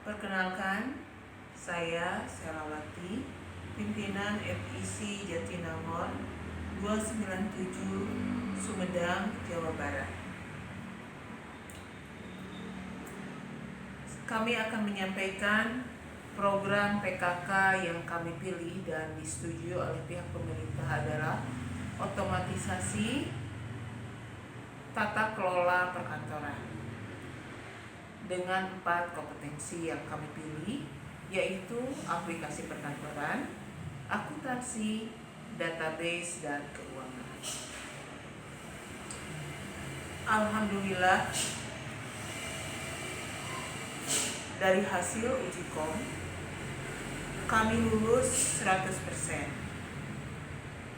Perkenalkan, saya Selawati, pimpinan FIC Jatinangor 297 Sumedang, Jawa Barat. Kami akan menyampaikan program PKK yang kami pilih dan disetujui oleh pihak pemerintah adalah otomatisasi tata kelola perkantoran dengan 4 kompetensi yang kami pilih, yaitu aplikasi perkantoran, akuntansi, database, dan keuangan. Alhamdulillah, dari hasil uji kom kami lulus 100%.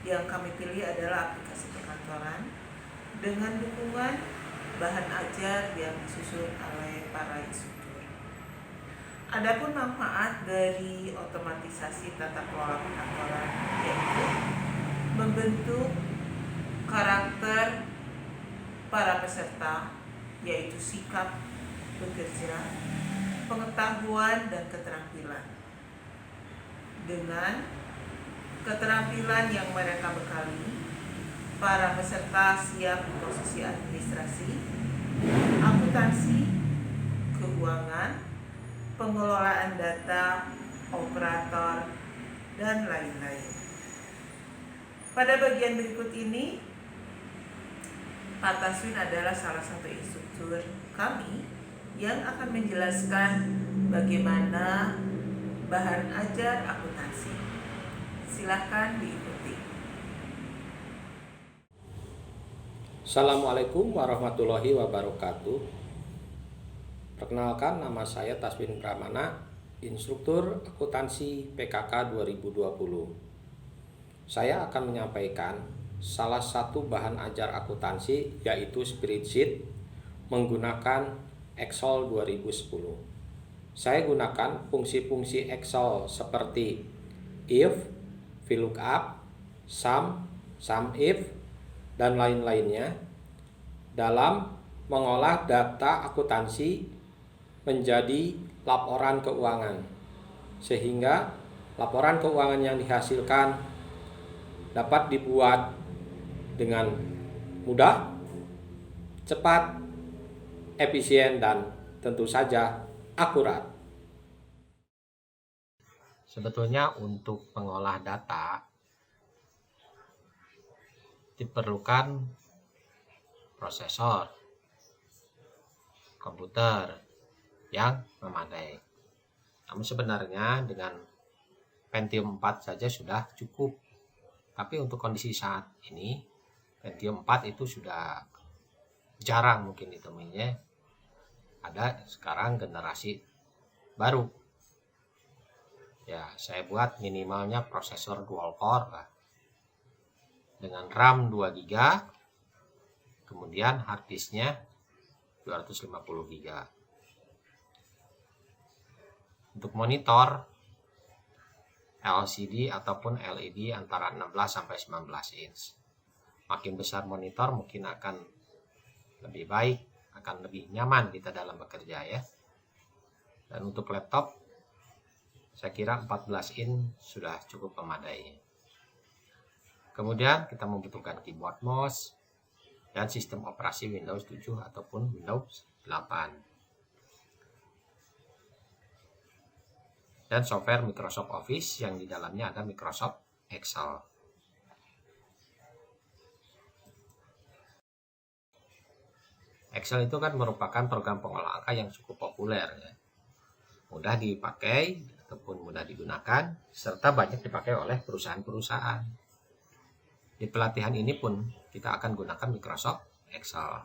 Yang kami pilih adalah aplikasi perkantoran dengan dukungan bahan ajar yang disusun oleh para instruktur. Adapun manfaat dari otomatisasi tata kelola perkantoran yaitu membentuk karakter para peserta, yaitu sikap bekerja, pengetahuan, dan keterampilan. Dengan keterampilan yang mereka bekali, para peserta siap di posisi administrasi, akuntansi, keuangan, pengelolaan data, operator, dan lain-lain. Pada bagian berikut ini, Pak Taswin adalah salah satu instruktur kami yang akan menjelaskan bagaimana bahan ajar akuntansi. Silahkan diikuti. Assalamualaikum warahmatullahi wabarakatuh. Perkenalkan, nama saya Taswin Pramana, instruktur akuntansi PKK 2020. Saya akan menyampaikan salah satu bahan ajar akuntansi, yaitu spreadsheet menggunakan Excel 2010. Saya gunakan fungsi-fungsi Excel seperti if, VLOOKUP, sum if, dan lain-lainnya dalam mengolah data akuntansi menjadi laporan keuangan, sehingga laporan keuangan yang dihasilkan dapat dibuat dengan mudah, cepat, efisien, dan tentu saja akurat. Sebetulnya untuk mengolah data diperlukan prosesor komputer yang memadai. Namun sebenarnya dengan Pentium 4 saja sudah cukup. Tapi untuk kondisi saat ini, Pentium 4 itu sudah jarang mungkin ditemuinya. Ada sekarang generasi baru. Ya, saya buat minimalnya prosesor dual core lah, dengan RAM 2 GB, kemudian harddisknya 250 GB. Untuk monitor LCD ataupun LED antara 16 sampai 19 inch. Makin besar monitor mungkin akan lebih baik, akan lebih nyaman kita dalam bekerja ya. Dan untuk laptop saya kira 14 inch sudah cukup memadai. Kemudian kita membutuhkan keyboard mouse dan sistem operasi Windows 7 ataupun Windows 8. Dan software Microsoft Office yang di dalamnya ada Microsoft Excel. Excel itu kan merupakan program pengolah angka yang cukup populer ya. Mudah dipakai ataupun mudah digunakan, serta banyak dipakai oleh perusahaan-perusahaan. Di pelatihan ini pun kita akan gunakan Microsoft Excel.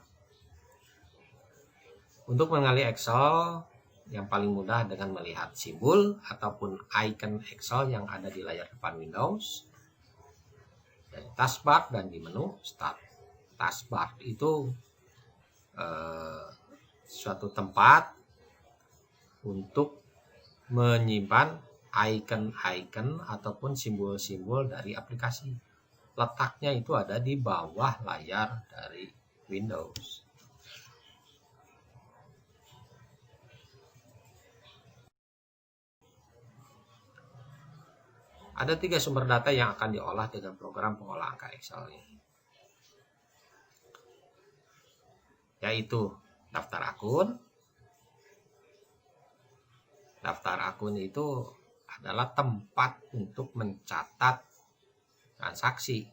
Untuk mengenali Excel, yang paling mudah dengan melihat simbol ataupun icon Excel yang ada di layar depan Windows, dari taskbar dan di menu Start. Taskbar itu suatu tempat untuk menyimpan icon-icon ataupun simbol-simbol dari aplikasi. Letaknya itu ada di bawah layar dari Windows. Ada 3 sumber data yang akan diolah dengan program pengolah angka Excel ini, yaitu daftar akun. Daftar akun itu adalah tempat untuk mencatat transaksi.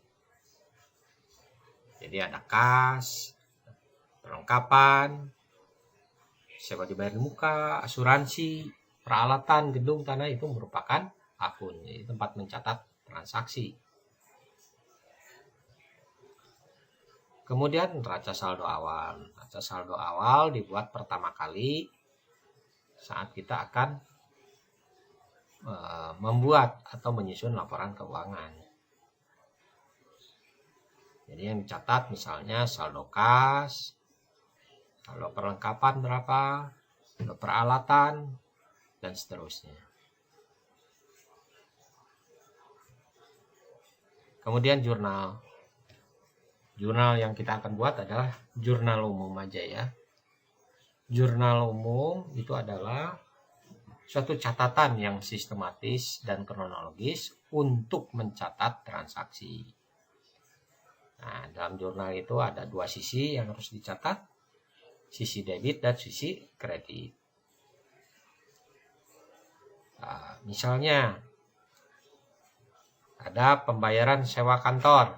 Jadi ada kas, perlengkapan, sewa dibayar di muka, asuransi, peralatan, gedung, tanah, itu merupakan akun. Jadi tempat mencatat transaksi. Kemudian neraca saldo awal. Neraca saldo awal dibuat pertama kali saat kita akan membuat atau menyusun laporan keuangan. Jadi yang dicatat misalnya saldo kas, saldo perlengkapan berapa, saldo peralatan, dan seterusnya. Kemudian jurnal. Jurnal yang kita akan buat adalah jurnal umum aja ya. Jurnal umum itu adalah suatu catatan yang sistematis dan kronologis untuk mencatat transaksi. Nah, dalam jurnal itu ada 2 sisi yang harus dicatat, sisi debit dan sisi kredit. Nah, misalnya ada pembayaran sewa kantor,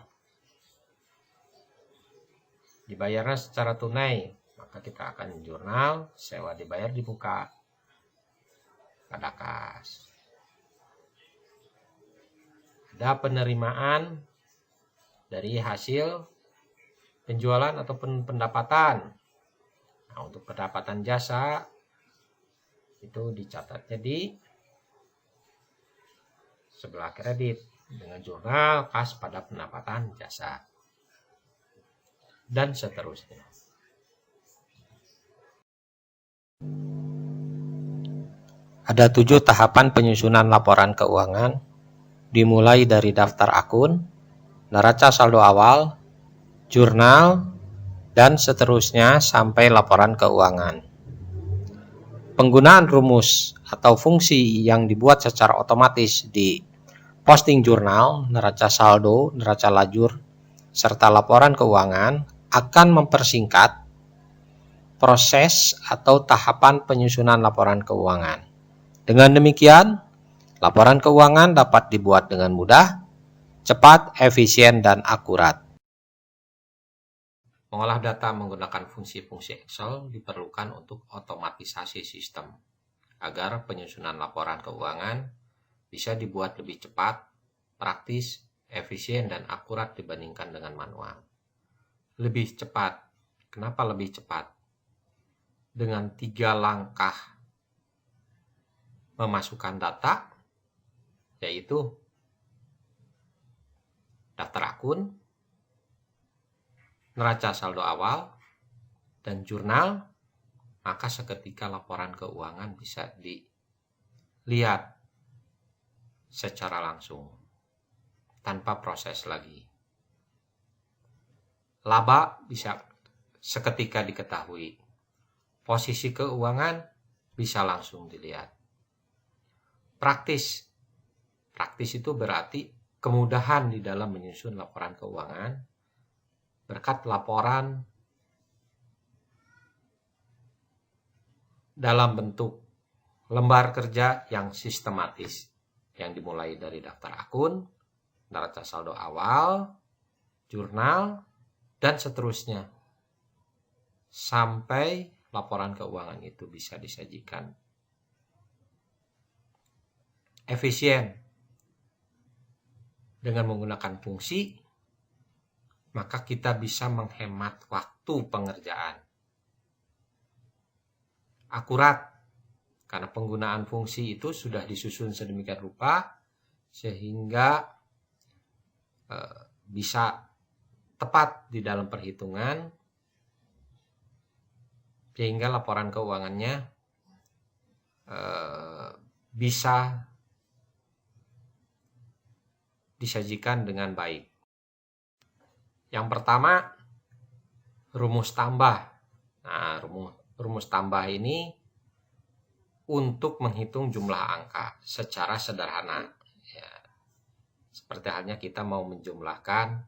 dibayarnya secara tunai, maka kita akan jurnal sewa dibayar di muka pada kas. Ada penerimaan dari hasil penjualan ataupun pendapatan. Nah, untuk pendapatan jasa itu dicatatnya di sebelah kredit dengan jurnal kas pada pendapatan jasa, dan seterusnya. Ada 7 tahapan penyusunan laporan keuangan, dimulai dari daftar akun, neraca saldo awal, jurnal, dan seterusnya sampai laporan keuangan. Penggunaan rumus atau fungsi yang dibuat secara otomatis di posting jurnal, neraca saldo, neraca lajur, serta laporan keuangan akan mempersingkat proses atau tahapan penyusunan laporan keuangan. Dengan demikian, laporan keuangan dapat dibuat dengan mudah, cepat, efisien, dan akurat. Mengolah data menggunakan fungsi-fungsi Excel diperlukan untuk otomatisasi sistem, agar penyusunan laporan keuangan bisa dibuat lebih cepat, praktis, efisien, dan akurat dibandingkan dengan manual. Lebih cepat. Kenapa lebih cepat? Dengan 3 langkah memasukkan data, yaitu daftar akun, neraca saldo awal, dan jurnal, maka seketika laporan keuangan bisa dilihat secara langsung tanpa proses lagi. Laba bisa seketika diketahui. Posisi keuangan bisa langsung dilihat. Praktis. Praktis itu berarti kemudahan di dalam menyusun laporan keuangan berkat laporan dalam bentuk lembar kerja yang sistematis, yang dimulai dari daftar akun, neraca saldo awal, jurnal, dan seterusnya, sampai laporan keuangan itu bisa disajikan. Efisien. Dengan menggunakan fungsi, maka kita bisa menghemat waktu pengerjaan. Akurat, karena penggunaan fungsi itu sudah disusun sedemikian rupa sehingga bisa tepat di dalam perhitungan, sehingga laporan keuangannya bisa disajikan dengan baik. Yang pertama, rumus tambah. Nah, rumus tambah ini untuk menghitung jumlah angka secara sederhana. Ya. Seperti halnya kita mau menjumlahkan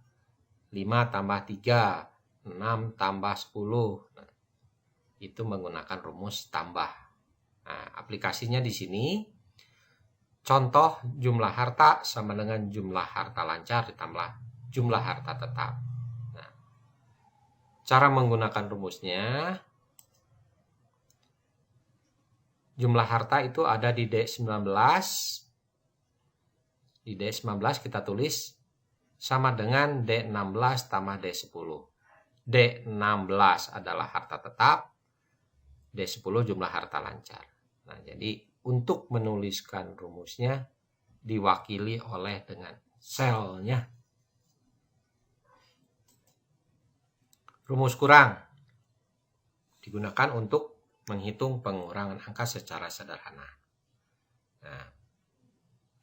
5 tambah 3, 6 tambah 10. Nah, itu menggunakan rumus tambah. Nah, aplikasinya di sini, contoh jumlah harta sama dengan jumlah harta lancar ditambah jumlah harta tetap. Nah, cara menggunakan rumusnya, jumlah harta itu ada di D19. Di D19 kita tulis sama dengan D16 tambah D10. D16 adalah harta tetap, D10 jumlah harta lancar. Nah, jadi untuk menuliskan rumusnya diwakili oleh dengan selnya. Rumus kurang digunakan untuk menghitung pengurangan angka secara sederhana. Nah,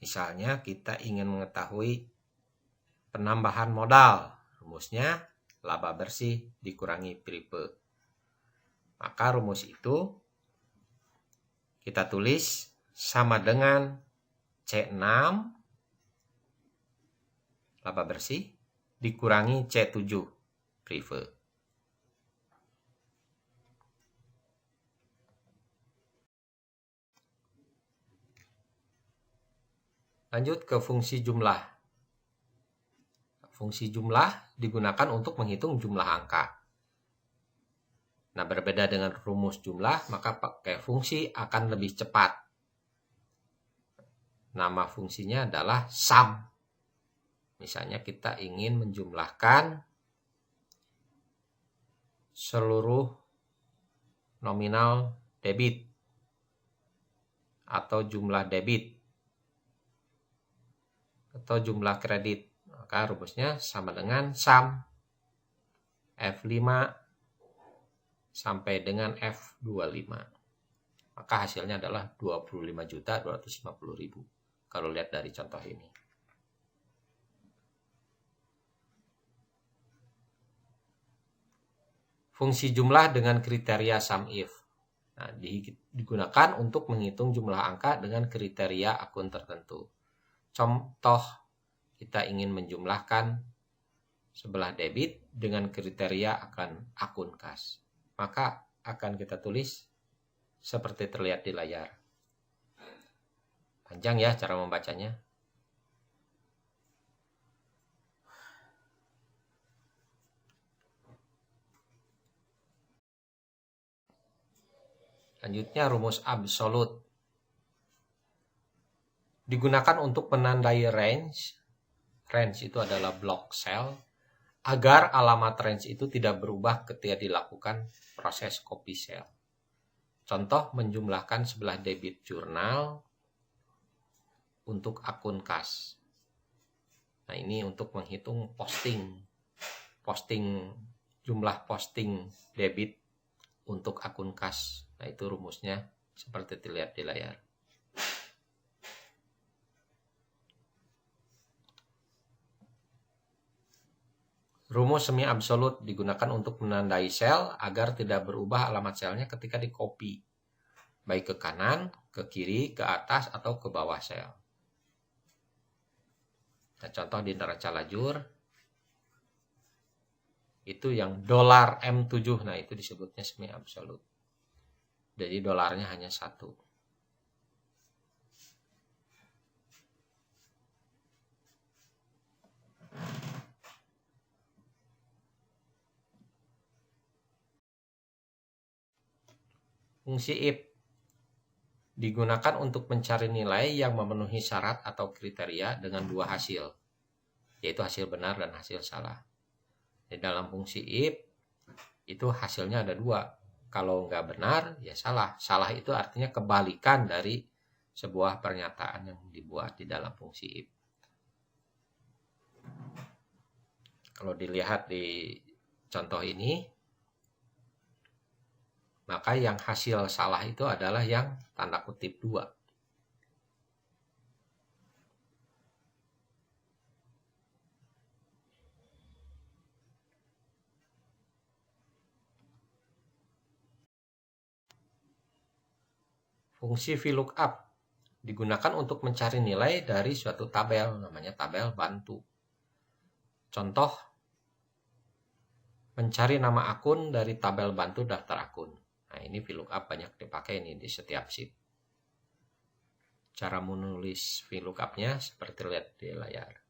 misalnya kita ingin mengetahui penambahan modal, rumusnya laba bersih dikurangi peripe. Maka rumus itu kita tulis sama dengan C6 laba bersih dikurangi C7 peripe. Lanjut ke fungsi jumlah. Fungsi jumlah digunakan untuk menghitung jumlah angka. Nah, berbeda dengan rumus jumlah, maka pakai fungsi akan lebih cepat. Nama fungsinya adalah sum. Misalnya kita ingin menjumlahkan seluruh nominal debit atau jumlah debit atau jumlah kredit. Maka rumusnya sama dengan sum F5 sampai dengan F25. Maka hasilnya adalah 25.250.000 kalau lihat dari contoh ini. Fungsi jumlah dengan kriteria SUMIF. Nah, digunakan untuk menghitung jumlah angka dengan kriteria akun tertentu. Contoh, kita ingin menjumlahkan sebelah debit dengan kriteria akan akun kas. Maka akan kita tulis seperti terlihat di layar. Panjang ya cara membacanya. Selanjutnya rumus absolut. Digunakan untuk menandai range. Range itu adalah block cell. Agar alamat range itu tidak berubah ketika dilakukan proses copy cell. Contoh menjumlahkan sebelah debit jurnal untuk akun kas. Nah, ini untuk menghitung jumlah posting debit untuk akun kas. Nah, itu rumusnya seperti terlihat di layar. Rumus semi absolut digunakan untuk menandai sel agar tidak berubah alamat selnya ketika di copy, baik ke kanan, ke kiri, ke atas, atau ke bawah sel. Nah, contoh di neraca lajur itu yang dolar M7, nah itu disebutnya semi absolut. Jadi dolarnya hanya 1. Fungsi if digunakan untuk mencari nilai yang memenuhi syarat atau kriteria dengan dua hasil, yaitu hasil benar dan hasil salah. Di dalam fungsi if itu hasilnya ada 2. Kalau nggak benar ya salah. Salah itu artinya kebalikan dari sebuah pernyataan yang dibuat di dalam fungsi if. Kalau dilihat di contoh ini, maka yang hasil salah itu adalah yang tanda kutip 2. Fungsi VLOOKUP digunakan untuk mencari nilai dari suatu tabel, namanya tabel bantu. Contoh, mencari nama akun dari tabel bantu daftar akun. Nah, ini VLOOKUP banyak dipakai nih di setiap sheet. Cara menulis VLOOKUP-nya seperti lihat di layar.